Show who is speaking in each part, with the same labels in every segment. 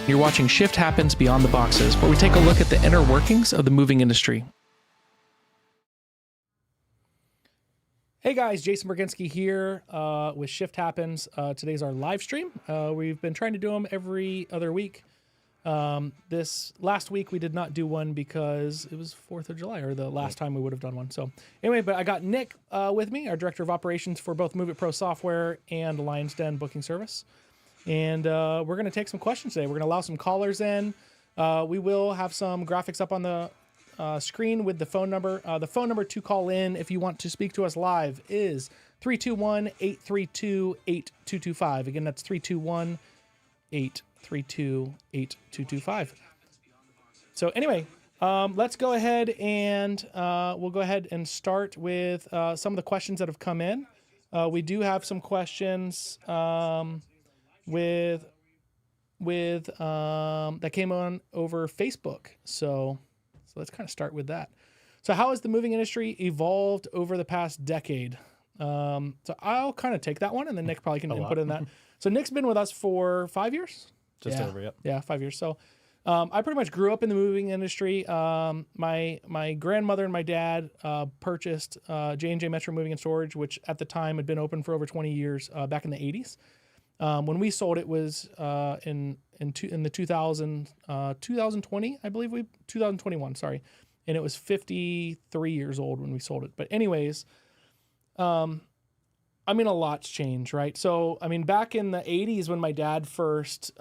Speaker 1: You're watching Shift Happens Beyond the Boxes, where we take a look at the inner workings of the moving industry. Hey guys, Jason Bergenske here with Shift Happens. Today's our live stream. We've been trying to do them every other week. This last week we did not do one because it was 4th of July, or the last time we would have done one. So anyway, but I got Nick with me, our Director of Operations for both MoveitPro Software and Lion's Den Booking Service. And we're going to take some questions today. We're going to allow some callers in. We will have some graphics up on the screen with the phone number. The phone number to call in if you want to speak to us live is 321-832-8225. Again, that's 321-832-8225. So anyway, let's go ahead and we'll go ahead and start with some of the questions that have come in. We do have some questions with that came on over Facebook. So let's kind of start with that. So how has the moving industry evolved over the past decade? So I'll kind of take that one, and then Nick probably can input in that. So Nick's been with us for 5 years?
Speaker 2: Just over, yep.
Speaker 1: Yeah, 5 years. So I pretty much grew up in the moving industry. My grandmother and my dad purchased J&J Metro Moving and Storage, which at the time had been open for over 20 years back in the 80s. When we sold it was in the 2020, I believe 2021, sorry. And it was 53 years old when we sold it. But anyways, I mean, a lot's changed, right? So, I mean, back in the 80s when my dad first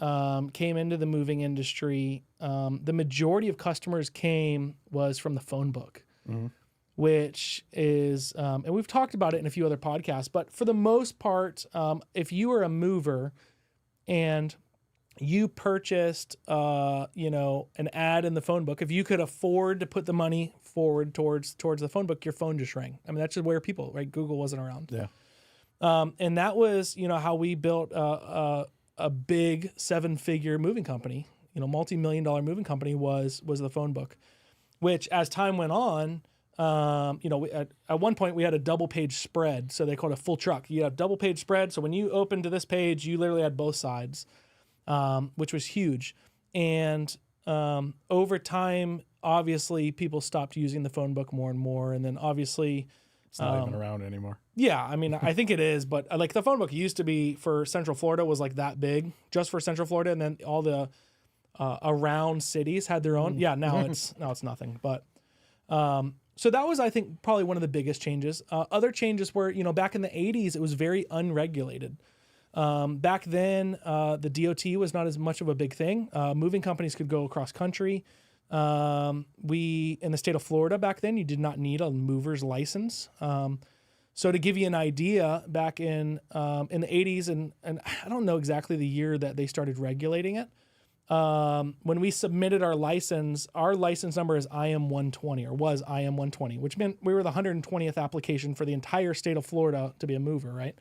Speaker 1: came into the moving industry, the majority of customers was from the phone book. Mm-hmm. Which is, and we've talked about it in a few other podcasts, but for the most part, if you were a mover and you purchased, an ad in the phone book, if you could afford to put the money forward towards the phone book, your phone just rang. I mean, that's just where people, right? Google wasn't around.
Speaker 2: Yeah.
Speaker 1: And that was, how we built a big 7-figure moving company, multi-million-dollar moving company was the phone book, which as time went on, at one point we had a double page spread. So they called it a full truck. You have double page spread. So when you opened to this page, you literally had both sides, which was huge. And over time, obviously people stopped using the phone book more and more. And then obviously
Speaker 2: it's not even around anymore.
Speaker 1: Yeah. I mean, I think it is, but like the phone book used to be for Central Florida was like that big just for Central Florida. And then all the around cities had their own. Yeah. Now it's nothing, but, so that was, I think, probably one of the biggest changes. Other changes were, back in the 80s, it was very unregulated. Back then, the DOT was not as much of a big thing. Moving companies could go across country. In the state of Florida back then, you did not need a mover's license. So to give you an idea, back in the 80s, and I don't know exactly the year that they started regulating it, when we submitted our license number is IM120, or was IM120, which meant we were the 120th application for the entire state of Florida to be a mover, right?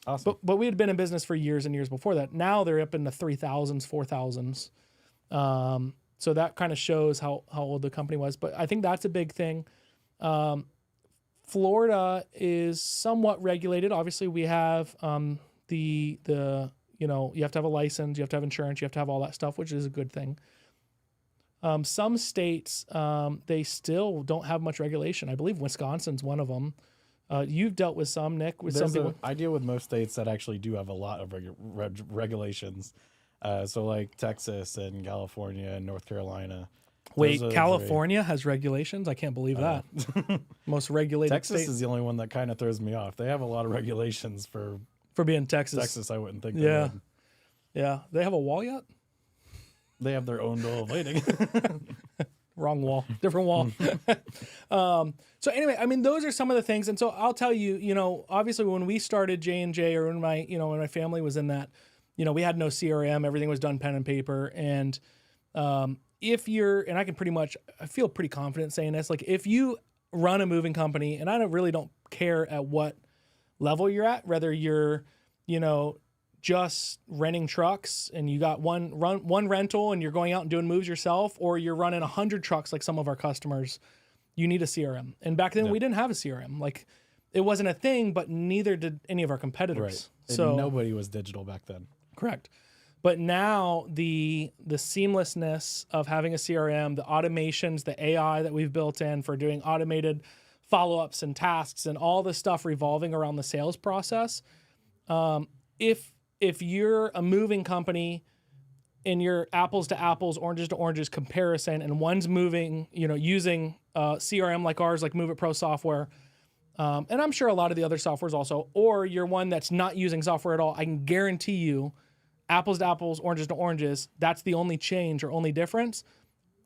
Speaker 2: Awesome.
Speaker 1: But we had been in business for years and years before that. Now they're up in the 3,000s, 4,000s. So that kind of shows how old the company was. But I think that's a big thing. Florida is somewhat regulated. Obviously, we have you have to have a license, you have to have insurance, you have to have all that stuff, which is a good thing. Some states, they still don't have much regulation. I believe Wisconsin's one of them. You've dealt with some, Nick, with some people.
Speaker 2: I deal with most states that actually do have a lot of regulations. So like Texas and California and North Carolina.
Speaker 1: Wait, California has regulations? I can't believe that. Most regulated
Speaker 2: Texas
Speaker 1: state.
Speaker 2: is the only one that kind of throws me off. They have a lot of regulations for
Speaker 1: being Texas.
Speaker 2: Texas, I wouldn't think.
Speaker 1: Yeah. Yeah. They have a wall yet?
Speaker 2: They have their own wall of waiting.
Speaker 1: Wrong wall. Different wall. So anyway, I mean, those are some of the things. And so I'll tell you, obviously when we started J&J, or when my family was in that, we had no CRM. Everything was done pen and paper. And if you're, and I feel pretty confident saying this, like if you run a moving company, and I don't care at what level you're at, whether you're, just renting trucks and you got one rental and you're going out and doing moves yourself, or you're running 100 trucks like some of our customers, you need a CRM. And back then we didn't have a CRM. Like it wasn't a thing, but neither did any of our competitors.
Speaker 2: Right.
Speaker 1: So
Speaker 2: nobody was digital back then.
Speaker 1: Correct. But now the seamlessness of having a CRM, the automations, the AI that we've built in for doing automated follow-ups and tasks and all this stuff revolving around the sales process. If you're a moving company in your apples to apples, oranges to oranges comparison, and one's moving, using CRM like ours, like MoveitPro software, and I'm sure a lot of the other softwares also, or you're one that's not using software at all, I can guarantee you, apples to apples, oranges to oranges, that's the only change or only difference.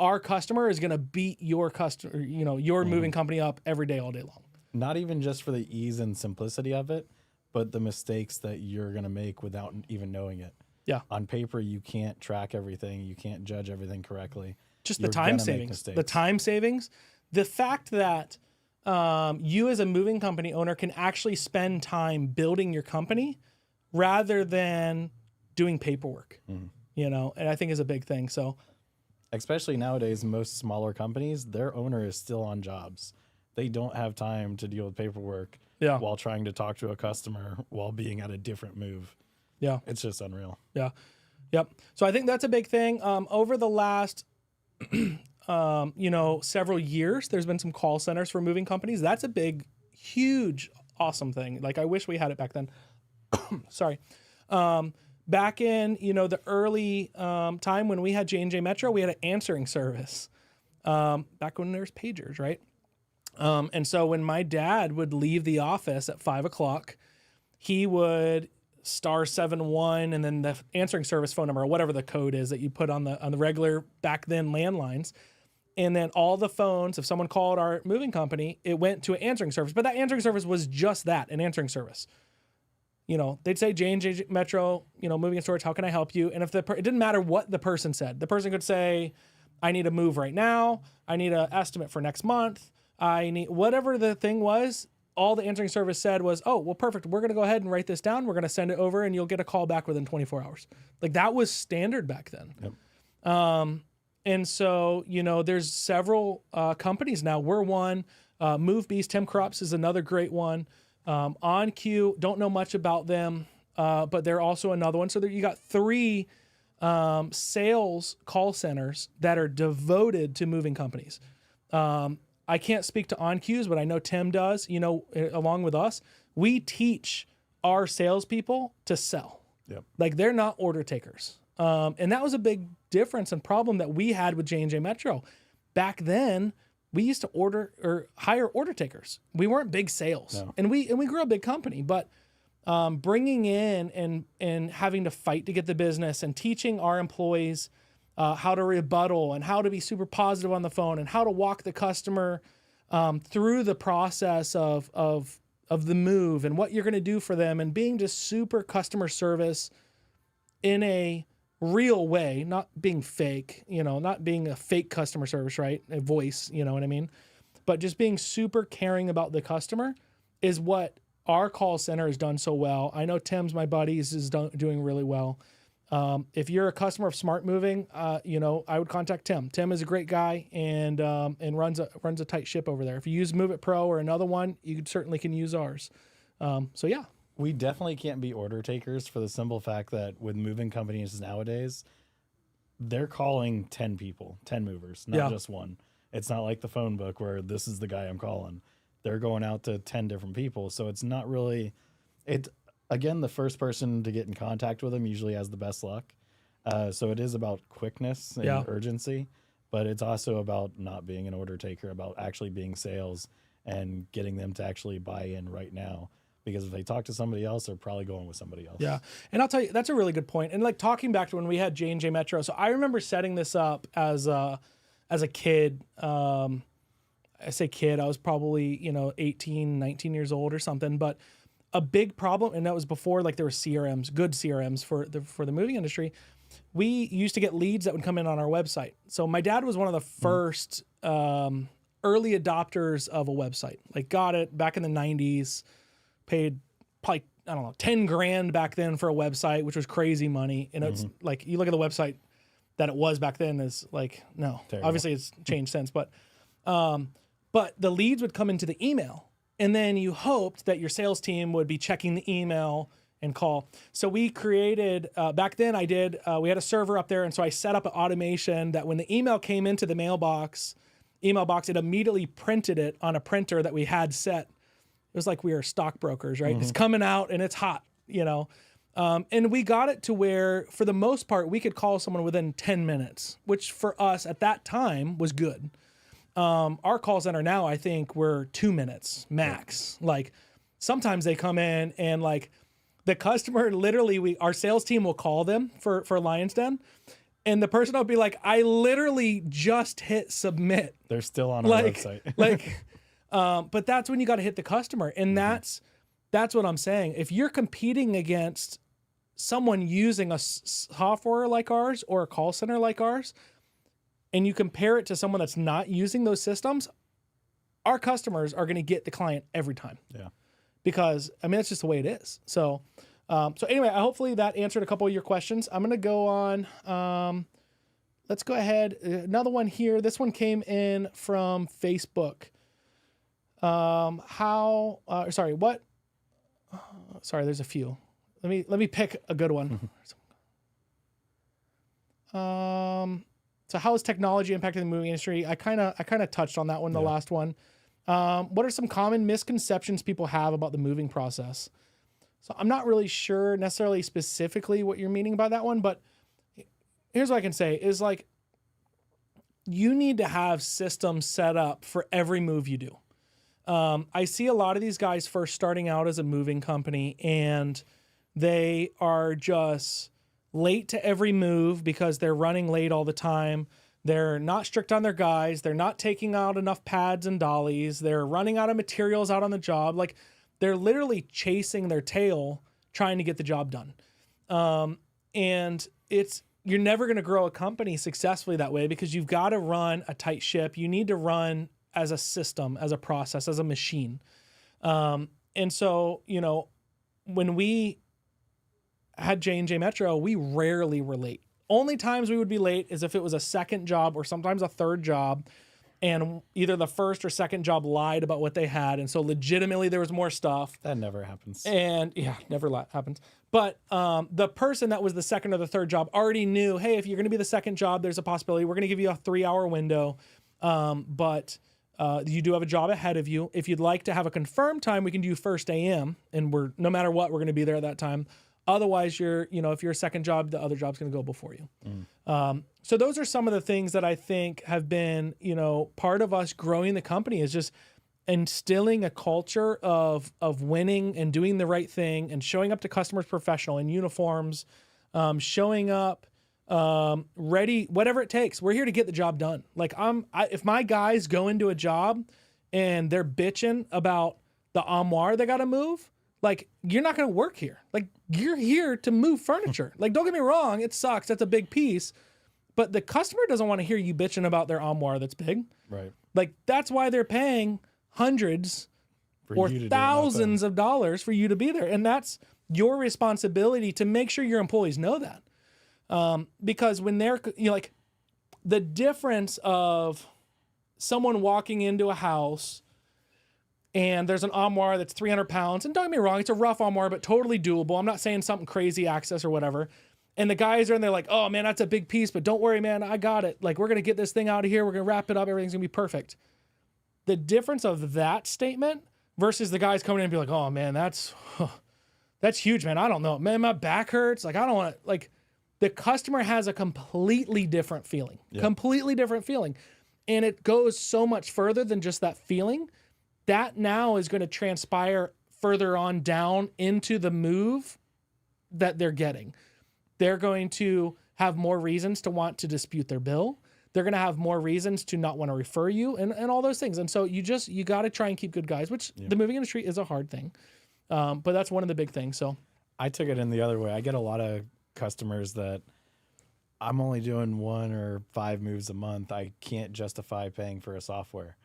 Speaker 1: Our customer is going to beat your customer, your moving company up every day, all day long.
Speaker 2: Not even just for the ease and simplicity of it, but the mistakes that you're going to make without even knowing it.
Speaker 1: Yeah.
Speaker 2: On paper, you can't track everything. You can't judge everything correctly.
Speaker 1: Just the time savings. The time savings. The fact that you as a moving company owner can actually spend time building your company rather than doing paperwork, and I think is a big thing. So,
Speaker 2: especially nowadays, most smaller companies, their owner is still on jobs. They don't have time to deal with paperwork while trying to talk to a customer while being at a different move.
Speaker 1: Yeah.
Speaker 2: It's just unreal.
Speaker 1: Yeah. Yep. So I think that's a big thing. Over the last, several years, there's been some call centers for moving companies. That's a big, huge, awesome thing. Like, I wish we had it back then. Sorry. Back in, the early time when we had J&J Metro, we had an answering service. Back when there's pagers, right? And so when my dad would leave the office at 5:00, he would *71 and then the answering service phone number or whatever the code is that you put on the regular back then landlines. And then all the phones, if someone called our moving company, it went to an answering service. But that answering service was just that, an answering service. They'd say J&J Metro, moving and storage, how can I help you? And if it didn't matter what the person said. The person could say, I need a move right now. I need an estimate for next month. I need whatever the thing was. All the answering service said was, oh, well, perfect. We're going to go ahead and write this down. We're going to send it over and you'll get a call back within 24 hours. Like, that was standard back then. Yep. And so, there's several companies now. We're one. MoveBeast, Tim Krups is another great one. OnQ, don't know much about them, but they're also another one. So you got 3 sales call centers that are devoted to moving companies. I can't speak to OnQ's, but I know Tim does, along with us. We teach our salespeople to sell.
Speaker 2: Yep.
Speaker 1: Like, they're not order takers. And that was a big difference and problem that we had with J&J Metro. Back then, we used to order or hire order takers. We weren't big sales. No. And we grew a big company, but bringing in and having to fight to get the business and teaching our employees how to rebuttal and how to be super positive on the phone and how to walk the customer through the process of the move and what you're going to do for them, and being just super customer service in a real way, not being fake, not being a fake customer service, right? A voice, you know what I mean? But just being super caring about the customer is what our call center has done so well. I know Tim's, my buddies, is doing really well. If you're a customer of Smart Moving, I would contact Tim. Tim is a great guy and runs a tight ship over there. If you use MoveitPro or another one, you certainly can use ours. So yeah.
Speaker 2: We definitely can't be order takers for the simple fact that with moving companies nowadays, they're calling 10 people, 10 movers, not just one. It's not like the phone book where this is the guy I'm calling. They're going out to 10 different people. So it's not really, again, the first person to get in contact with them usually has the best luck. So it is about quickness and urgency, but it's also about not being an order taker, about actually being sales and getting them to actually buy in right now. Because if they talk to somebody else, they're probably going with somebody else.
Speaker 1: Yeah. And I'll tell you, that's a really good point. And like, talking back to when we had J&J Metro. So I remember setting this up as a kid. I say kid, I was probably, 18, 19 years old or something. But a big problem, and that was before like there were CRMs, good CRMs for the moving industry. We used to get leads that would come in on our website. So my dad was one of the first early adopters of a website. Like, got it back in the 90s. Paid probably, I don't know, 10 grand back then for a website, which was crazy money. And it's like, you look at the website that it was back then is like, no, terrible. Obviously it's changed since, but the leads would come into the email, and then you hoped that your sales team would be checking the email and call. So we created, back then we had a server up there. And so I set up an automation that when the email came into the email box, it immediately printed it on a printer that we had set. It was like we were stockbrokers, right? It's coming out and it's hot, and we got it to where, for the most part, we could call someone within 10 minutes, which for us at that time was good. Our call center now, I think we're 2 minutes max. Like sometimes they come in and like the customer, literally our sales team will call them for Lion's Den. And the person will be like, I literally just hit submit.
Speaker 2: They're still on our website.
Speaker 1: But that's when you got to hit the customer. And that's what I'm saying. If you're competing against someone using a software like ours or a call center like ours, and you compare it to someone that's not using those systems, our customers are going to get the client every time.
Speaker 2: Yeah.
Speaker 1: Because, I mean, that's just the way it is. So anyway, hopefully that answered a couple of your questions. I'm going to go on. Let's go ahead. Another one here. This one came in from Facebook. Sorry, there's a few. Let me pick a good one. So how is technology impacting the moving industry? I kind of touched on that one, the last one. What are some common misconceptions people have about the moving process? So I'm not really sure necessarily specifically what you're meaning by that one, but here's what I can say is like, you need to have systems set up for every move you do. I see a lot of these guys first starting out as a moving company and they are just late to every move because they're running late all the time. They're not strict on their guys. They're not taking out enough pads and dollies. They're running out of materials out on the job. Like they're literally chasing their tail trying to get the job done. And you're never going to grow a company successfully that way because you've got to run a tight ship. You need to run as a system, as a process, as a machine. And so, when we had J&J Metro, we rarely were late. Only times we would be late is if it was a second job or sometimes a third job and either the first or second job lied about what they had. And so legitimately there was more stuff.
Speaker 2: That never happens.
Speaker 1: And never happens. But the person that was the second or the third job already knew, hey, if you're going to be the second job, there's a possibility. We're going to give you a 3-hour window. But you do have a job ahead of you. If you'd like to have a confirmed time, we can do first AM and no matter what, we're going to be there at that time. Otherwise, if you're a second job, the other job's going to go before you. So those are some of the things that I think have been, part of us growing the company is just instilling a culture of winning and doing the right thing and showing up to customers professional in uniforms, showing up ready, whatever it takes. We're here to get the job done. Like if my guys go into a job and they're bitching about the armoire they got to move, like, you're not going to work here. Like, you're here to move furniture. Like, don't get me wrong. It sucks. That's a big piece. But the customer doesn't want to hear you bitching about their armoire that's big.
Speaker 2: Right.
Speaker 1: Like, that's why they're paying hundreds or thousands of dollars for you to be there. And that's your responsibility to make sure your employees know that. Because when they're, like, the difference of someone walking into a house and there's an armoire that's 300 pounds. And don't get me wrong, it's a rough armoire, but totally doable. I'm not saying something crazy access or whatever. And the guys are in there like, oh man, that's a big piece, but don't worry, man, I got it. Like, we're going to get this thing out of here. We're going to wrap it up. Everything's going to be perfect. The difference of that statement versus the guys coming in and be like, oh man, that's huge, man. I don't know. Man, my back hurts. Like, I don't want to, like, the customer has a completely different feeling, completely different feeling. And it goes so much further than just that feeling. That now is going to transpire further on down into the move that they're getting. They're going to have more reasons to want to dispute their bill. They're going to have more reasons to not want to refer you and all those things. And so you got to try and keep good guys, which the moving industry is a hard thing. But that's one of the big things. So
Speaker 2: I took it in the other way. I get a lot of customers that I'm only doing 1 or 5 moves a month. I can't justify paying for a software.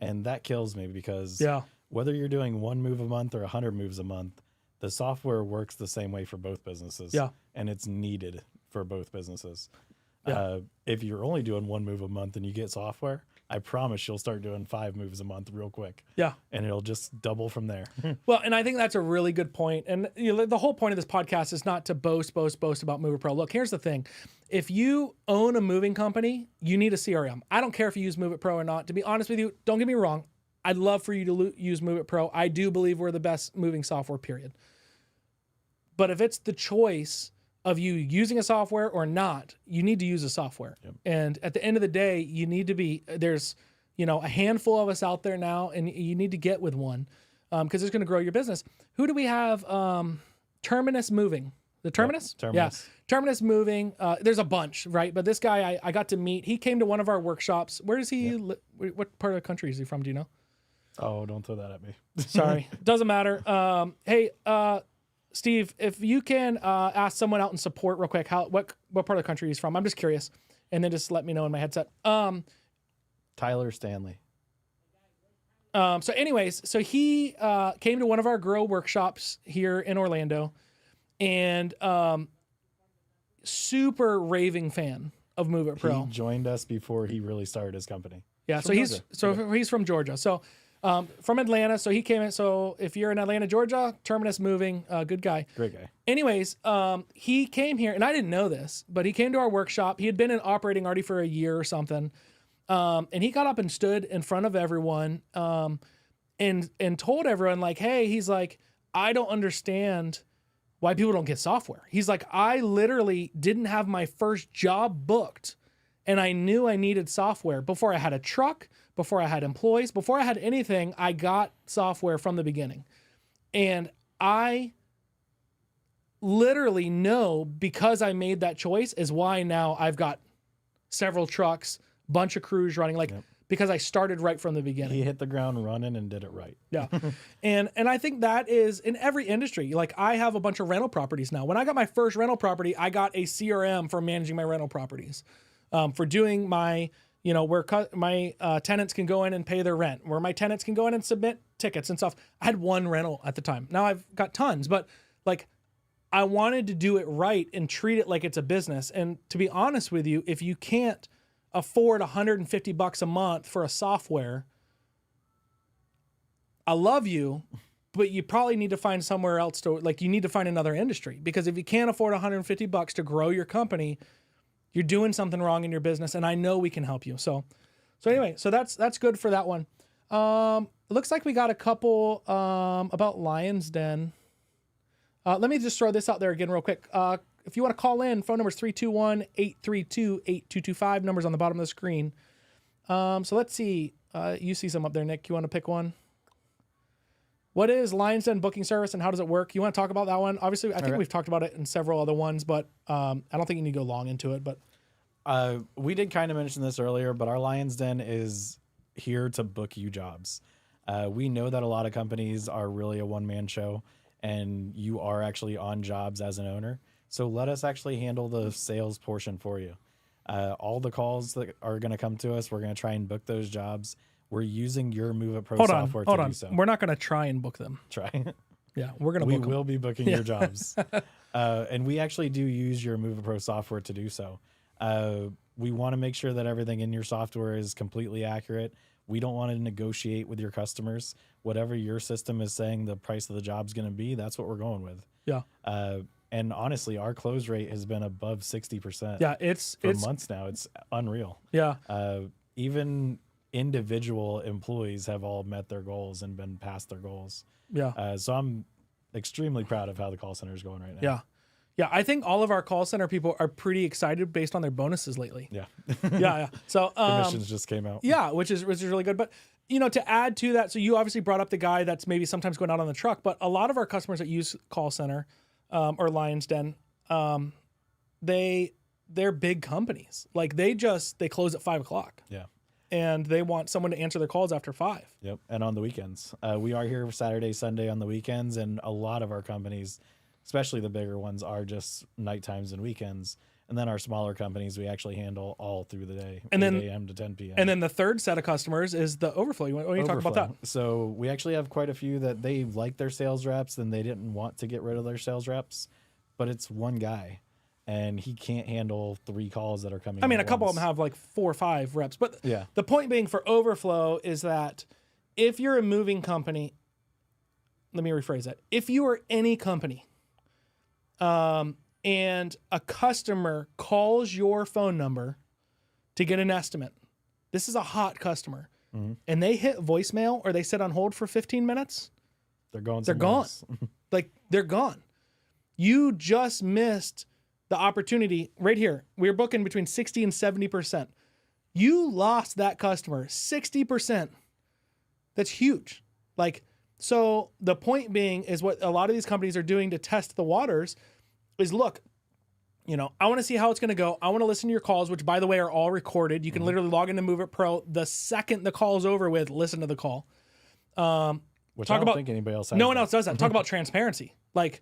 Speaker 2: And that kills me because whether you're doing 1 move a month or 100 moves a month, the software works the same way for both businesses. Yeah. And it's needed for both businesses. If you're only doing 1 move a month and you get software, I promise you'll start doing 5 moves a month real quick.
Speaker 1: Yeah.
Speaker 2: And it'll just double from there.
Speaker 1: Well, and I think that's a really good point. And the whole point of this podcast is not to boast about MoveitPro. Look, here's the thing. If you own a moving company, you need a CRM. I don't care if you use MoveitPro or not. To be honest with you, don't get me wrong. I'd love for you to use MoveitPro. I do believe we're the best moving software, period. But if it's the choice of you using a software or not, you need to use a software. Yep. And at the end of the day, you need to be, there's, a handful of us out there now, and you need to get with one because it's going to grow your business. Who do we have? Terminus Moving. The Terminus?
Speaker 2: Yep, Terminus.
Speaker 1: Yeah. Terminus Moving. There's a bunch, right? But this guy I got to meet. He came to one of our workshops. Where does he what part of the country is he from? Do you know?
Speaker 2: Oh, don't throw that at me.
Speaker 1: Sorry. Doesn't matter. Hey, Steve, if you can ask someone out in support real quick, what part of the country he's from? I'm just curious. And then just let me know in my headset.
Speaker 2: Tyler Stanley.
Speaker 1: So anyways, so he came to one of our Grow workshops here in Orlando, and super raving fan of MoveitPro.
Speaker 2: He joined us before he really started his company.
Speaker 1: Yeah, he's from Georgia. So from Atlanta. So he came in. So if you're in Atlanta, Georgia, Terminus Moving, good guy.
Speaker 2: Great guy.
Speaker 1: Anyways, he came here, and I didn't know this, but he came to our workshop. He had been in operating already for a year or something. And he got up and stood in front of everyone and told everyone, like, hey, he's like, I don't understand why people don't get software. He's like, I literally didn't have my first job booked, and I knew I needed software. Before I had a truck, before I had employees, before I had anything, I got software from the beginning. And I literally know, because I made that choice, is why now I've got several trucks, bunch of crews running, because I started right from the beginning.
Speaker 2: He hit the ground running and did it right.
Speaker 1: Yeah. and I think that is in every industry. Like, I have a bunch of rental properties now. When I got my first rental property, I got a CRM for managing my rental properties, for doing my, where my tenants can go in and pay their rent, where my tenants can go in and submit tickets and stuff. I had one rental at the time. Now I've got tons, but like, I wanted to do it right and treat it like it's a business. And to be honest with you, if you can't afford $150 a month for a software, I love you, but you probably need to find somewhere else to, like, you need to find another industry, because if you can't afford $150 to grow your company, you're doing something wrong in your business. And I know we can help you. So anyway, so that's good for that one. It looks like we got a couple about Lion's Den. Let me just throw this out there again real quick. If you want to call in, phone number is 321-832-8225. Numbers on the bottom of the screen. So let's see. You see some up there, Nick. You want to pick one? What is Lion's Den booking service and how does it work? You want to talk about that one? Obviously, I think we've talked about it in several other ones, but I don't think you need to go long into it. But
Speaker 2: we did kind of mention this earlier, but our Lion's Den is here to book you jobs. We know that a lot of companies are really a one-man show, and you are actually on jobs as an owner. So let us actually handle the sales portion for you. All the calls that are going to come to us, we're going to try and book those jobs. We're using your MoveitPro software to do so.
Speaker 1: We're not going to try and book them. Yeah, we're going to book them.
Speaker 2: We will be booking your jobs. And we actually do use your MoveitPro software to do so. We want to make sure that everything in your software is completely accurate. We don't want to negotiate with your customers. Whatever your system is saying the price of the job's going to be, that's what we're going with.
Speaker 1: Yeah.
Speaker 2: And honestly, our close rate has been above 60%.
Speaker 1: Yeah, it's
Speaker 2: months now. It's unreal.
Speaker 1: Yeah.
Speaker 2: Even individual employees have all met their goals and been past their goals.
Speaker 1: Yeah.
Speaker 2: So I'm extremely proud of how the call center is going right now.
Speaker 1: Yeah. Yeah, I think all of our call center people are pretty excited based on their bonuses lately.
Speaker 2: Yeah.
Speaker 1: Yeah. So
Speaker 2: commissions just came out.
Speaker 1: Yeah, which is really good. But to add to that, so you obviously brought up the guy that's maybe sometimes going out on the truck, but a lot of our customers that use call center or Lion's Den, they're big companies. Like they close at 5:00.
Speaker 2: Yeah.
Speaker 1: And they want someone to answer their calls after 5.
Speaker 2: Yep. And on the weekends, we are here Saturday, Sunday on the weekends. And a lot of our companies, especially the bigger ones, are just night times and weekends. And then our smaller companies, we actually handle all through the day,
Speaker 1: and
Speaker 2: 8 a.m. to 10 p.m.
Speaker 1: And then the third set of customers is the overflow. What do you talk about that?
Speaker 2: So we actually have quite a few that they like their sales reps and they didn't want to get rid of their sales reps, but it's one guy. and he can't handle 3 calls that are coming.
Speaker 1: I mean,
Speaker 2: at
Speaker 1: a couple
Speaker 2: once.
Speaker 1: of them have like 4 or 5 reps, but
Speaker 2: Yeah.
Speaker 1: the point being for overflow is that if you're a moving company, let me rephrase that. If you are any company, and a customer calls your phone number to get an estimate, this is a hot customer, and they hit voicemail or they sit on hold for 15 minutes,
Speaker 2: they're gone.
Speaker 1: they're gone. Like, they're gone. You just missed the opportunity right here. We're booking between 60 and 70%. You lost that customer 60%. That's huge. Like, so the point being is what a lot of these companies are doing to test the waters is, look, you know, I want to see how it's going to go. I want to listen to your calls, which, by the way, are all recorded. You can literally log into MoveitPro. The second the call is over with, listen to the call.
Speaker 2: Which I don't think anybody else has.
Speaker 1: No one else does that. Talk about transparency. Like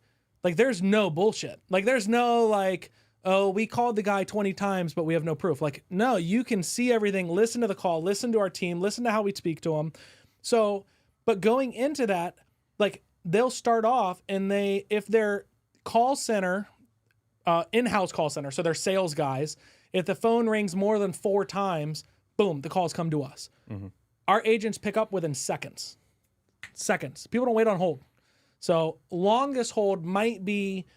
Speaker 1: there's no bullshit. Like, there's no like, oh, we called the guy 20 times, but we have no proof. Like, no, you can see everything. Listen to the call. Listen to our team. Listen to how we speak to them. So, but going into that, like, they'll start off and if their call center, in-house call center, so they're sales guys, if the phone rings more than 4 times, boom, the calls come to us. Our agents pick up within seconds. People don't wait on hold. So longest hold might be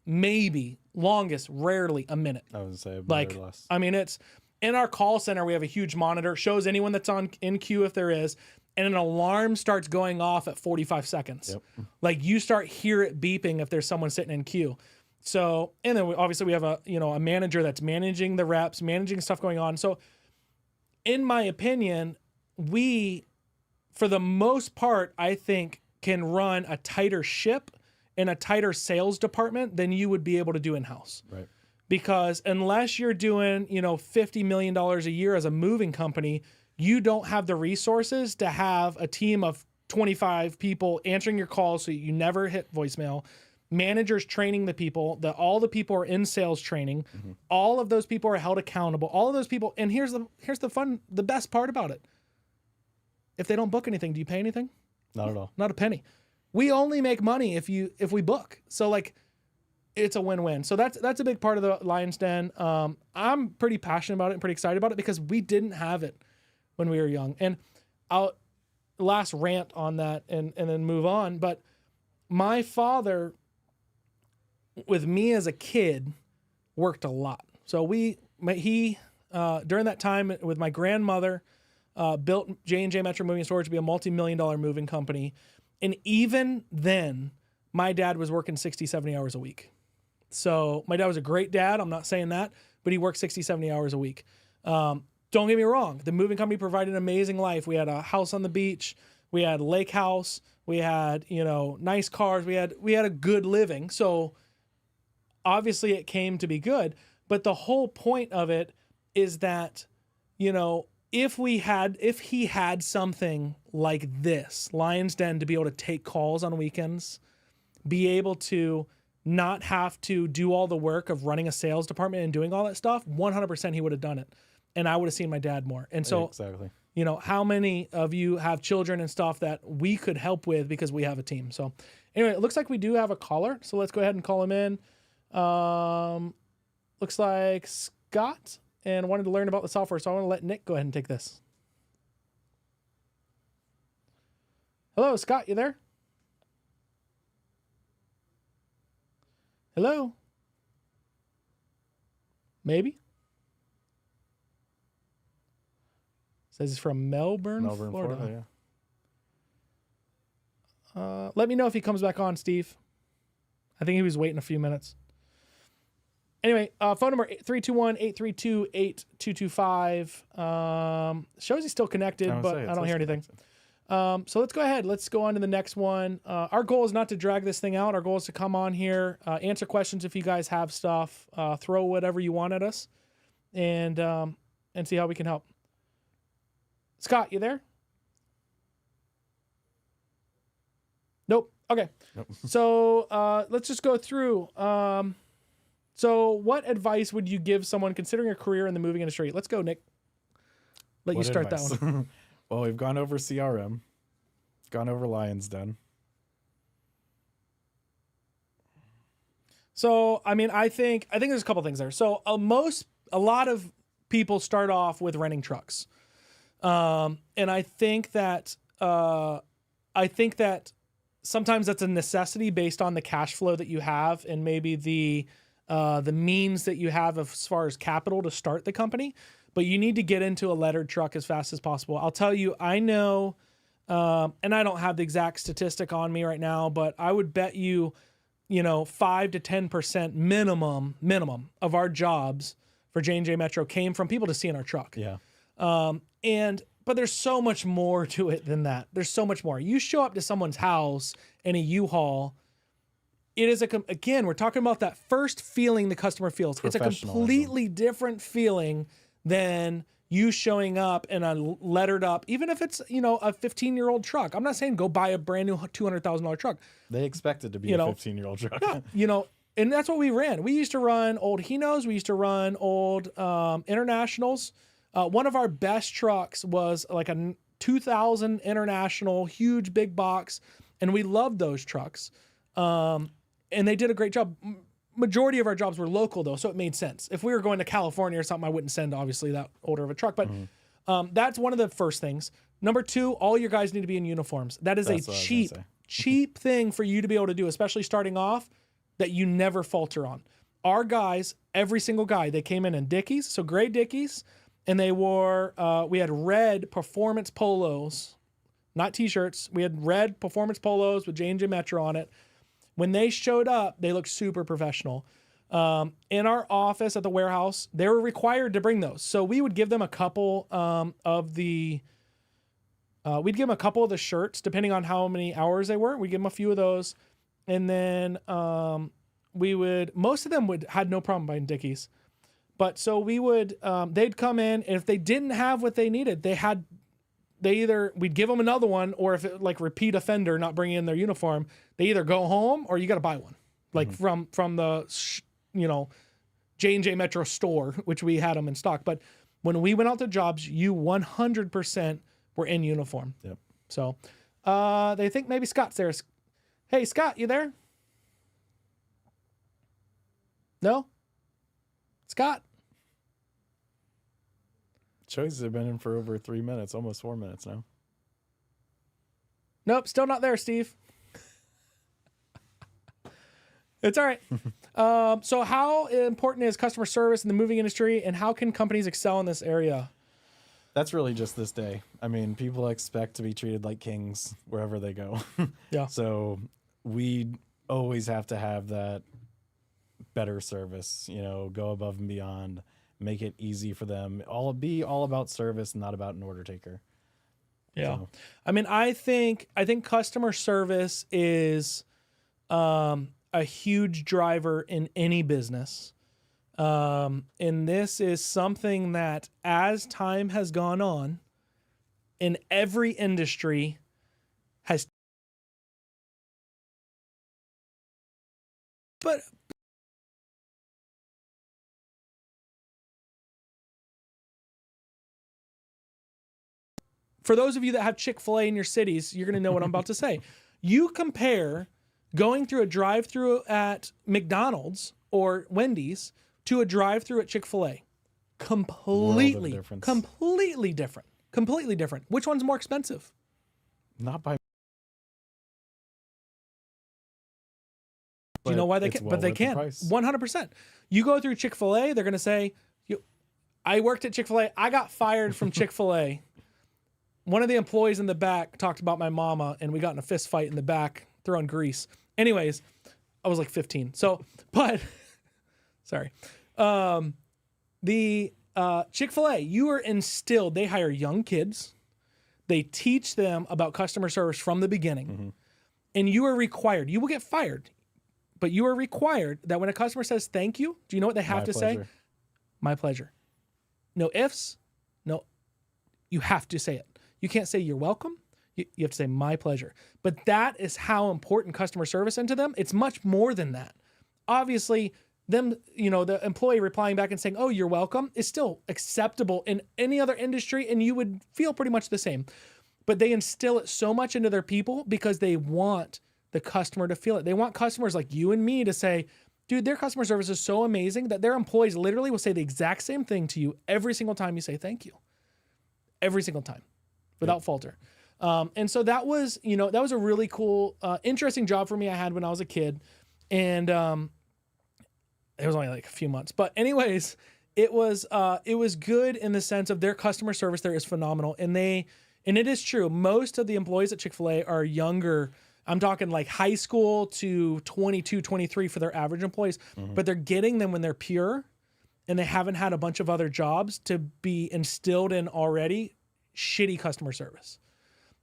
Speaker 1: maybe longest, rarely a minute.
Speaker 2: I would say
Speaker 1: like,
Speaker 2: or less.
Speaker 1: I mean, it's in our call center. We have a huge monitor, shows anyone that's in queue if there is, and an alarm starts going off at 45 seconds.
Speaker 2: Yep.
Speaker 1: Like, you start hear it beeping if there's someone sitting in queue. So, and then obviously we have a manager that's managing the reps, managing stuff going on. So, in my opinion, we, for the most part, I think, can run a tighter ship and a tighter sales department than you would be able to do in-house.
Speaker 2: Right.
Speaker 1: Because unless you're doing, $50 million a year as a moving company, you don't have the resources to have a team of 25 people answering your calls so you never hit voicemail, managers training the people, all the people are in sales training, all of those people are held accountable, all of those people. And here's the best part about it. If they don't book anything, do you pay anything?
Speaker 2: Not at all.
Speaker 1: Not a penny. We only make money if we book. So, like, it's a win-win. So that's a big part of the Lion's Den. I'm pretty passionate about it and pretty excited about it because we didn't have it when we were young. And I'll last rant on that and then move on. But my father, with me as a kid, worked a lot. So he during that time with my grandmother, built J&J Metro Moving Storage to be a multi-million-dollar moving company. And even then, my dad was working 60, 70 hours a week. So my dad was a great dad. I'm not saying that, but he worked 60, 70 hours a week. Don't get me wrong. The moving company provided an amazing life. We had a house on the beach. We had a lake house. We had, nice cars. We had a good living. So obviously it came to be good. But the whole point of it is that, if he had something like this, Lion's Den, to be able to take calls on weekends, be able to not have to do all the work of running a sales department and doing all that stuff, 100% he would have done it. And I would have seen my dad more. And so,
Speaker 2: exactly.
Speaker 1: How many of you have children and stuff that we could help with because we have a team? So anyway, it looks like we do have a caller. So let's go ahead and call him in. Looks like Scott, and wanted to learn about the software. So I want to let Nick go ahead and take this. Hello, Scott, you there? Hello? Maybe? Says he's from Melbourne, Florida.
Speaker 2: Yeah.
Speaker 1: Let me know if he comes back on, Steve. I think he was waiting a few minutes. Anyway, phone number 321-832-8225. Shows he's still connected, but I don't hear anything. So let's go ahead. Let's go on to the next one. Our goal is not to drag this thing out. Our goal is to come on here, answer questions if you guys have stuff, throw whatever you want at us, and see how we can help. Scott, you there? Nope. Okay.
Speaker 2: Nope.
Speaker 1: So let's just go through. So what advice would you give someone considering a career in the moving industry? Let's go, Nick. Let you start that one.
Speaker 2: Well, we've gone over CRM, gone over Lion's Den.
Speaker 1: So, I mean, I think there's a couple things there. So, a lot of people start off with renting trucks, and I think that sometimes that's a necessity based on the cash flow that you have and maybe the means that you have as far as capital to start the company. But you need to get into a lettered truck as fast as possible. I'll tell you, I know, and I don't have the exact statistic on me right now, but I would bet you, 5 to 10% minimum of our jobs for J&J Metro came from people to see in our truck.
Speaker 2: Yeah.
Speaker 1: But there's so much more to it than that. There's so much more. You show up to someone's house in a U-Haul. It is again, we're talking about that first feeling the customer feels. It's a completely different feeling than you showing up in a lettered up, even if it's, a 15-year-old truck. I'm not saying go buy a brand new $200,000 truck.
Speaker 2: They expect it to be a 15-year-old truck.
Speaker 1: Yeah, and that's what we ran. We used to run old Hinos. We used to run old Internationals. One of our best trucks was like a 2000 International, huge big box, and we loved those trucks. And they did a great job. Majority of our jobs were local though, so it made sense. If we were going to California or something, I wouldn't send obviously that older of a truck, but that's one of the first things. Number two, all your guys need to be in uniforms. That's a cheap thing for you to be able to do, especially starting off, that you never falter on. Our guys, every single guy, they came in Dickies, so gray Dickies, and they wore, we had red performance polos, not t-shirts. We had red performance polos with J&J Metro on it. When they showed up, they looked super professional. In our office at the warehouse, they were required to bring those. So we would give them a couple of the shirts, depending on how many hours they were. We'd give them a few of those. And then most of them had no problem buying Dickies. But so we would, they'd come in, and if they didn't have what they needed, we'd give them another one, or if it like repeat offender, not bringing in their uniform, they either go home or you got to buy one, like from the, J&J Metro store, which we had them in stock. But when we went out to jobs, you 100% were in uniform.
Speaker 2: Yep.
Speaker 1: So they think maybe Scott's there. Hey, Scott, you there? No? Scott?
Speaker 2: Choices have been in for over 3 minutes, almost 4 minutes now.
Speaker 1: Nope, still not there, Steve. It's all right. So how important is customer service in the moving industry, and how can companies excel in this area?
Speaker 2: That's really just this day. I mean, people expect to be treated like kings wherever they go.
Speaker 1: Yeah.
Speaker 2: So we always have to have that better service, go above and beyond. Make it easy for them. Be all about service, not about an order taker.
Speaker 1: Yeah.
Speaker 2: So.
Speaker 1: I mean, I think customer service is a huge driver in any business. And this is something that, as time has gone on, in every industry has. But for those of you that have Chick-fil-A in your cities, you're going to know what I'm about to say. You compare going through a drive-through at McDonald's or Wendy's to a drive-through at Chick-fil-A. Completely different. Which one's more expensive?
Speaker 2: Not by.
Speaker 1: Do you know why they can? But they can. 100%. You go through Chick-fil-A, they're going to say, I worked at Chick-fil-A. I got fired from Chick-fil-A. One of the employees in the back talked about my mama, and we got in a fist fight in the back, throwing grease. Anyways, I was like 15. So, but, sorry. The Chick-fil-A, you are instilled. They hire young kids. They teach them about customer service from the beginning. Mm-hmm. And you are required. You will get fired, but you are required that when a customer says thank you, do you know what they have to say? My pleasure. No ifs. No, you have to say it. You can't say you're welcome. You have to say my pleasure. But that is how important customer service is to them. It's much more than that. Obviously, them, the employee replying back and saying, oh, you're welcome, is still acceptable in any other industry, and you would feel pretty much the same. But they instill it so much into their people because they want the customer to feel it. They want customers like you and me to say, dude, their customer service is so amazing that their employees literally will say the exact same thing to you every single time you say thank you. Every single time, without falter. And so that was, that was a really cool, interesting job for me I had when I was a kid. And it was only like a few months. But anyways, it was good in the sense of their customer service there is phenomenal. And it is true. Most of the employees at Chick-fil-A are younger. I'm talking like high school to 22, 23 for their average employees, but they're getting them when they're pure and they haven't had a bunch of other jobs to be instilled in already shitty customer service.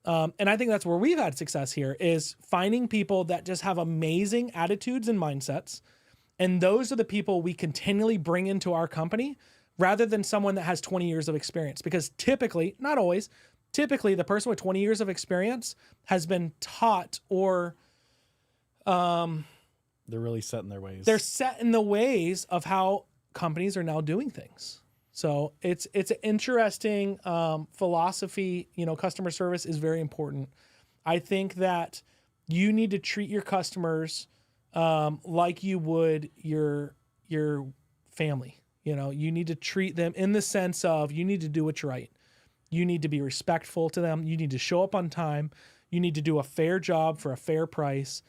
Speaker 1: And I think that's where we've had success here is finding people that just have amazing attitudes and mindsets. And those are the people we continually bring into our company rather than someone that has 20 years of experience. Because typically, not always, typically the person with 20 years of experience has been taught or
Speaker 2: they're really set in their ways.
Speaker 1: They're set in the ways of how companies are now doing things. So it's an interesting philosophy. Customer service is very important. I think that you need to treat your customers like you would your family. You need to treat them in the sense of you need to do what's right. You need to be respectful to them. You need to show up on time. You need to do a fair job for a fair price.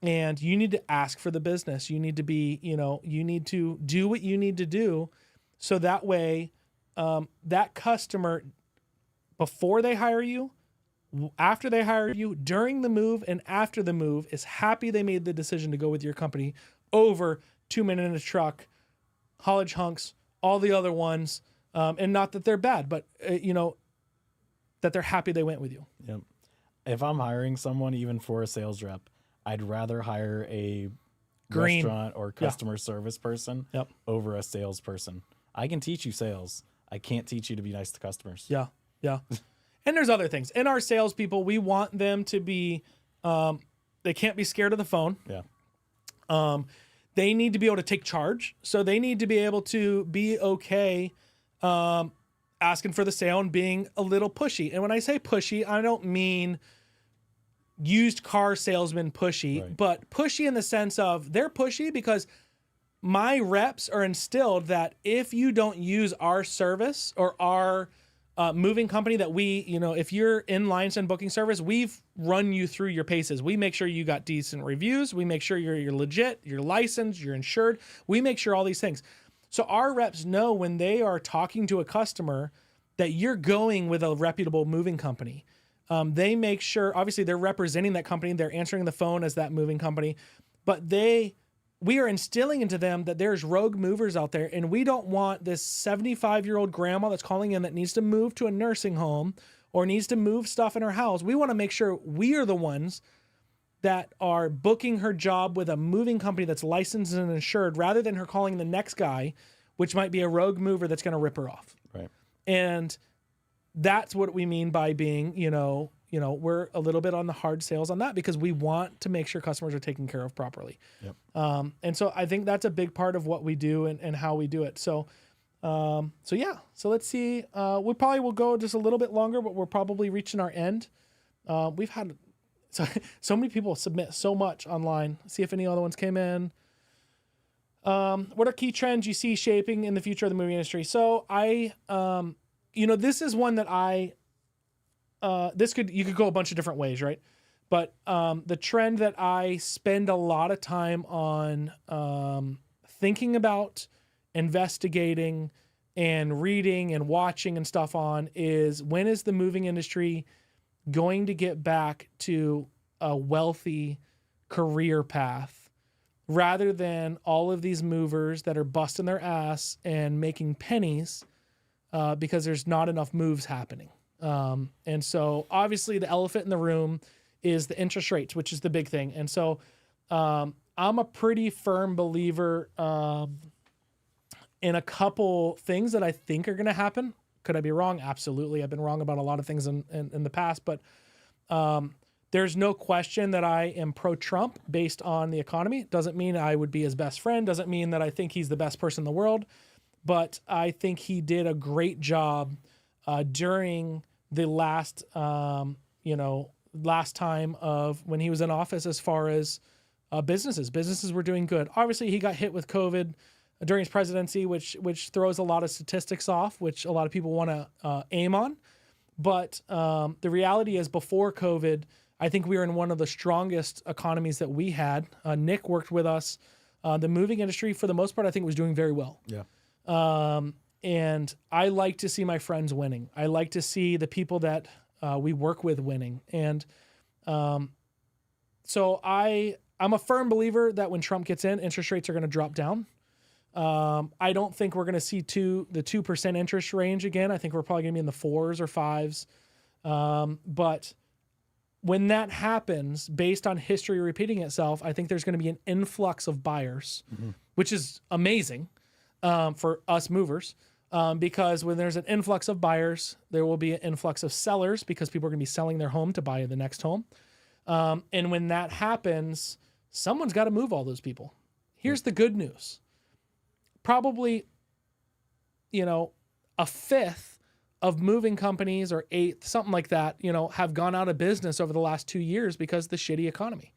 Speaker 1: And you need to ask for the business. You need to be, you need to do what you need to do. So that way, that customer, before they hire you, after they hire you, during the move, and after the move, is happy they made the decision to go with your company over 2 Men in a Truck, College Hunks, all the other ones. And not that they're bad, but, that they're happy they went with you.
Speaker 2: Yep. If I'm hiring someone, even for a sales rep, I'd rather hire a restaurant or customer service person over a salesperson. I can teach you sales. I can't teach you to be nice to customers.
Speaker 1: Yeah. Yeah. And there's other things. In our salespeople, we want them to be, they can't be scared of the phone.
Speaker 2: Yeah.
Speaker 1: They need to be able to take charge. So they need to be able to be okay asking for the sale and being a little pushy. And when I say pushy, I don't mean used car salesman pushy, but pushy in the sense of they're pushy because my reps are instilled that if you don't use our service or our moving company that we, if you're in Lionsden booking service, we've run you through your paces. We make sure you got decent reviews. We make sure you're legit, you're licensed, you're insured. We make sure all these things. So our reps know when they are talking to a customer that you're going with a reputable moving company. They make sure, obviously they're representing that company. They're answering the phone as that moving company, but we are instilling into them that there's rogue movers out there. And we don't want this 75-year-old grandma that's calling in that needs to move to a nursing home or needs to move stuff in her house. We want to make sure we are the ones that are booking her job with a moving company that's licensed and insured rather than her calling the next guy, which might be a rogue mover that's going to rip her off.
Speaker 2: Right.
Speaker 1: And that's what we mean by being, we're a little bit on the hard sales on that because we want to make sure customers are taken care of properly.
Speaker 2: Yep.
Speaker 1: And so I think that's a big part of what we do and how we do it. So let's see. We probably will go just a little bit longer, but we're probably reaching our end. We've had so many people submit so much online. Let's see if any other ones came in. What are key trends you see shaping in the future of the movie industry? So this is one that you could go a bunch of different ways, right? But the trend that I spend a lot of time on thinking about, investigating, and reading and watching and stuff on is when is the moving industry going to get back to a wealthy career path rather than all of these movers that are busting their ass and making pennies because there's not enough moves happening. And so obviously the elephant in the room is the interest rates, which is the big thing. And so I'm a pretty firm believer in a couple things that I think are going to happen. Could I be wrong? Absolutely. I've been wrong about a lot of things in the past, but there's no question that I am pro-Trump based on the economy. Doesn't mean I would be his best friend. Doesn't mean that I think he's the best person in the world, but I think he did a great job during the last time of when he was in office as far as Businesses were doing good. Obviously, he got hit with COVID during his presidency, which throws a lot of statistics off, which a lot of people want to aim on. But the reality is, before COVID, I think we were in one of the strongest economies that we had. Nick worked with us. The moving industry, for the most part, I think was doing very well.
Speaker 2: Yeah.
Speaker 1: And I like to see my friends winning. I like to see the people that we work with winning. And so I'm a firm believer that when Trump gets in, interest rates are going to drop down. I don't think we're going to see the 2% interest range again. I think we're probably going to be in the 4s or 5s. But when that happens, based on history repeating itself, I think there's going to be an influx of buyers, which is amazing for us movers. Because when there's an influx of buyers, there will be an influx of sellers because people are going to be selling their home to buy the next home. And when that happens, someone's got to move all those people. Here's the good news. Probably, a fifth of moving companies, or eighth, something like that, have gone out of business over the last 2 years because of the shitty economy,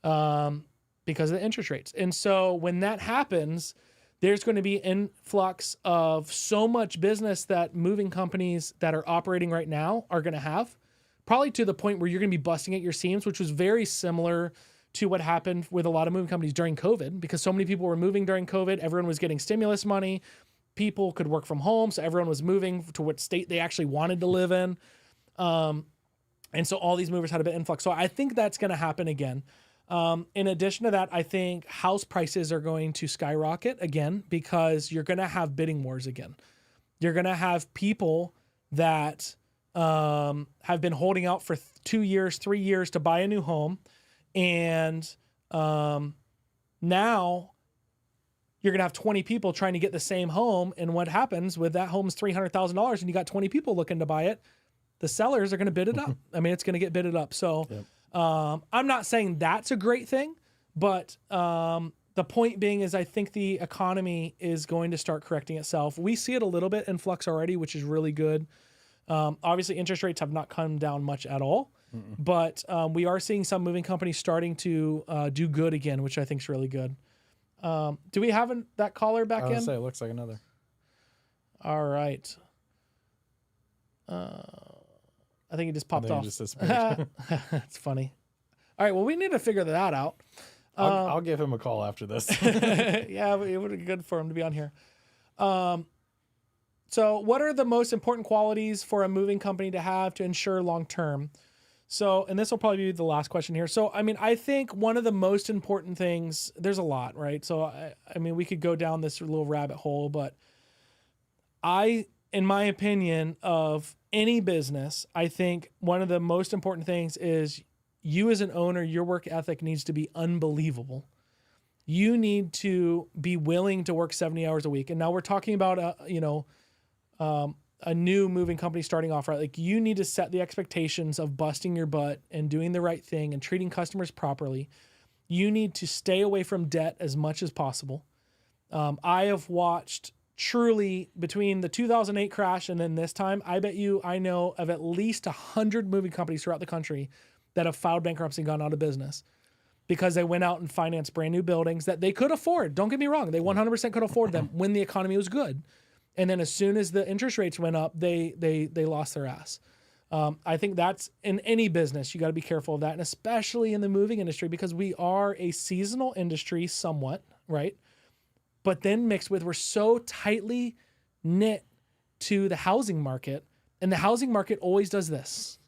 Speaker 1: because of the interest rates. And so when that happens, there's going to be influx of so much business that moving companies that are operating right now are going to have, probably to the point where you're going to be busting at your seams, which was very similar to what happened with a lot of moving companies during COVID, because so many people were moving during COVID. Everyone was getting stimulus money. People could work from home. So everyone was moving to what state they actually wanted to live in. And so all these movers had a bit influx. So I think that's going to happen again. In addition to that, I think house prices are going to skyrocket again, because you're going to have bidding wars again. You're going to have people that have been holding out for 2 years, 3 years to buy a new home. And now you're going to have 20 people trying to get the same home. And what happens with that home's $300,000 and you got 20 people looking to buy it, the sellers are going to bid it up. I mean, it's going to get bidded up. So I'm not saying that's a great thing, but the point being is I think the economy is going to start correcting itself. We see it a little bit in flux already, which is really good. Obviously, interest rates have not come down much at all. But we are seeing some moving companies starting to do good again, which I think is really good. Do we have that caller back in?
Speaker 2: Say, it looks like another.
Speaker 1: All right. I think he just popped off.
Speaker 2: Just disappeared.
Speaker 1: That's funny. All right. Well, we need to figure that out.
Speaker 2: I'll give him a call after this.
Speaker 1: Yeah, it would be good for him to be on here. So what are the most important qualities for a moving company to have to ensure long-term? So, and this will probably be the last question here. So, I mean, I think one of the most important things, there's a lot, right? So, I mean, we could go down this little rabbit hole, but in my opinion of any business, I think one of the most important things is you as an owner, your work ethic needs to be unbelievable. You need to be willing to work 70 hours a week. And now we're talking about, a new moving company starting off, right? Like, you need to set the expectations of busting your butt and doing the right thing and treating customers properly. You need to stay away from debt as much as possible. I have watched truly between the 2008 crash and then this time, I know of at least 100 moving companies throughout the country that have filed bankruptcy and gone out of business because they went out and financed brand new buildings that they could afford. Don't get me wrong. They 100% could afford them when the economy was good. And then as soon as the interest rates went up, they lost their ass. I think that's in any business. You got to be careful of that. And especially in the moving industry, because we are a seasonal industry somewhat, right? But then mixed with, we're so tightly knit to the housing market, and the housing market always does this.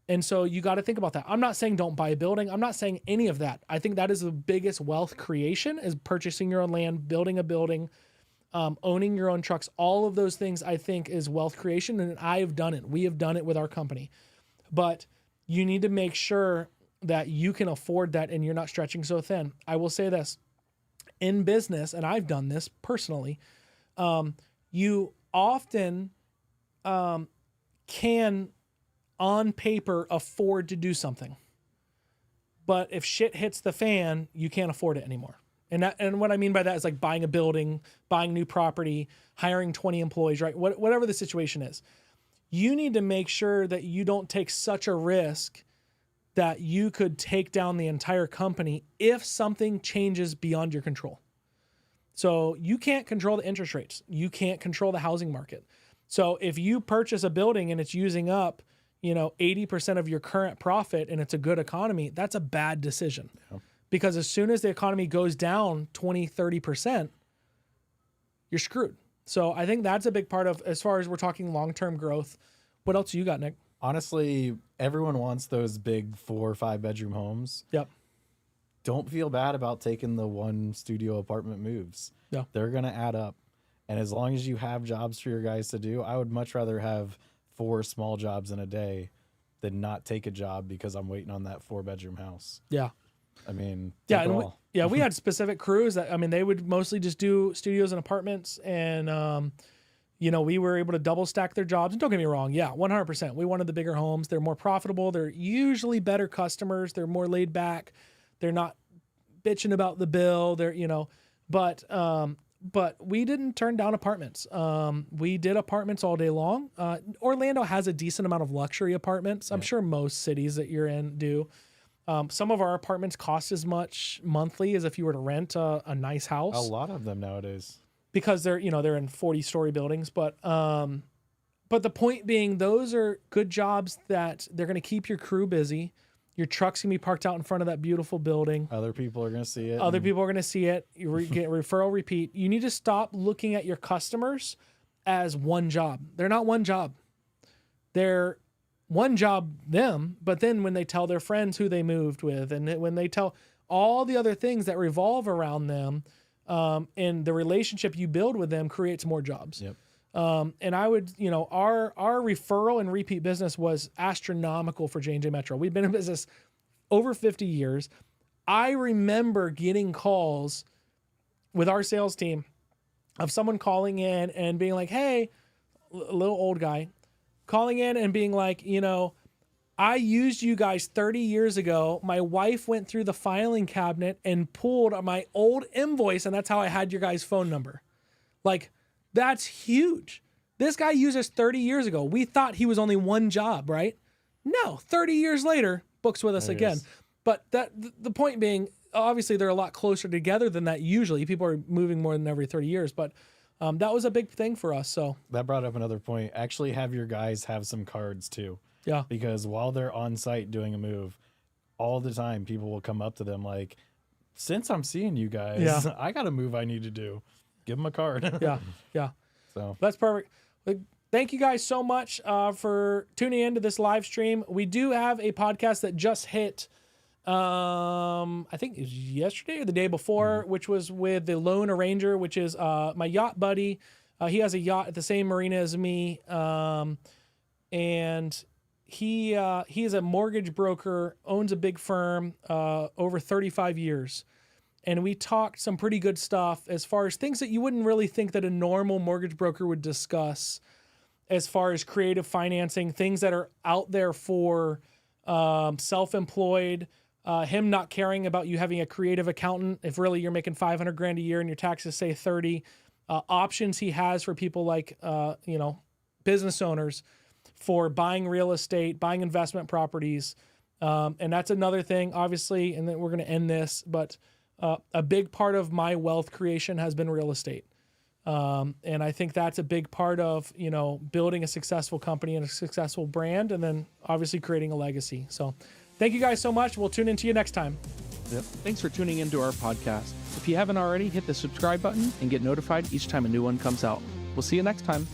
Speaker 1: And so you got to think about that. I'm not saying don't buy a building. I'm not saying any of that. I think that is the biggest wealth creation, is purchasing your own land, building a building, owning your own trucks. All of those things I think is wealth creation. And I have done it. We have done it with our company, but you need to make sure that you can afford that and you're not stretching so thin. I will say this in business, and I've done this personally. You often can on paper afford to do something, but if shit hits the fan, you can't afford it anymore. And what I mean by that is like buying a building, buying new property, hiring 20 employees, right? Whatever the situation is, you need to make sure that you don't take such a risk that you could take down the entire company if something changes beyond your control. So you can't control the interest rates. You can't control the housing market. So if you purchase a building and it's using up, 80% of your current profit and it's a good economy, that's a bad decision. Yeah. Because as soon as the economy goes down 20, 30%, you're screwed. So I think that's a big part of, as far as we're talking long-term growth. What else you got, Nick?
Speaker 2: Honestly, everyone wants those big 4 or 5 bedroom homes.
Speaker 1: Yep.
Speaker 2: Don't feel bad about taking the 1 studio apartment moves.
Speaker 1: Yeah.
Speaker 2: They're going to add up. And as long as you have jobs for your guys to do, I would much rather have 4 small jobs in a day than not take a job because I'm waiting on that 4-bedroom house.
Speaker 1: Yeah.
Speaker 2: I mean,
Speaker 1: yeah, and we had specific crews that, they would mostly just do studios and apartments, and we were able to double stack their jobs. And don't get me wrong, 100%. We wanted the bigger homes. They're more profitable. They're usually better customers. They're more laid back. They're not bitching about the bill. They're, but we didn't turn down apartments. We did apartments all day long. Orlando has a decent amount of luxury apartments. I'm sure most cities that you're in do. Some of our apartments cost as much monthly as if you were to rent a nice house.
Speaker 2: A lot of them nowadays.
Speaker 1: Because they're in 40-story buildings. But the point being, those are good jobs that they're going to keep your crew busy. Your truck's going to be parked out in front of that beautiful building.
Speaker 2: Other people are going to see it.
Speaker 1: Other people are going to see it. You get referral, repeat. You need to stop looking at your customers as one job. They're not one job. They're one job them, but then when they tell their friends who they moved with, and when they tell all the other things that revolve around them, and the relationship you build with them creates more jobs.
Speaker 2: Yep.
Speaker 1: And I would, our referral and repeat business was astronomical for J&J Metro. We've been in business over 50 years. I remember getting calls with our sales team of someone calling in and being like, hey, a little old guy, calling in and being like, I used you guys 30 years ago. My wife went through the filing cabinet and pulled my old invoice, and that's how I had your guys' phone number. Like, that's huge. This guy used us 30 years ago. We thought he was only one job, right? No, 30 years later, books with us again. But the point being, obviously, they're a lot closer together than that usually. People are moving more than every 30 years, but that was a big thing for us. So
Speaker 2: that brought up another point. Actually have your guys have some cards too.
Speaker 1: Yeah.
Speaker 2: Because while they're on site doing a move, all the time people will come up to them like, since I'm seeing you guys, I got a move I need to do. Give them a card.
Speaker 1: Yeah.
Speaker 2: So
Speaker 1: that's perfect. Thank you guys so much for tuning into this live stream. We do have a podcast that just hit, I think it was yesterday or the day before, which was with the Lone Arranger, which is my yacht buddy. He has a yacht at the same marina as me, and he is a mortgage broker, owns a big firm, over 35 years. And we talked some pretty good stuff as far as things that you wouldn't really think that a normal mortgage broker would discuss, as far as creative financing, things that are out there for self-employed, him not caring about you having a creative accountant if really you're making $500,000 a year and your taxes say 30, options he has for people like business owners for buying real estate, buying investment properties, and that's another thing, obviously. And then we're going to end this, but a big part of my wealth creation has been real estate. And I think that's a big part of, building a successful company and a successful brand, and then obviously creating a legacy. So thank you guys so much. We'll tune into you next time.
Speaker 3: Yep. Thanks for tuning into our podcast. If you haven't already, hit the subscribe button and get notified each time a new one comes out. We'll see you next time.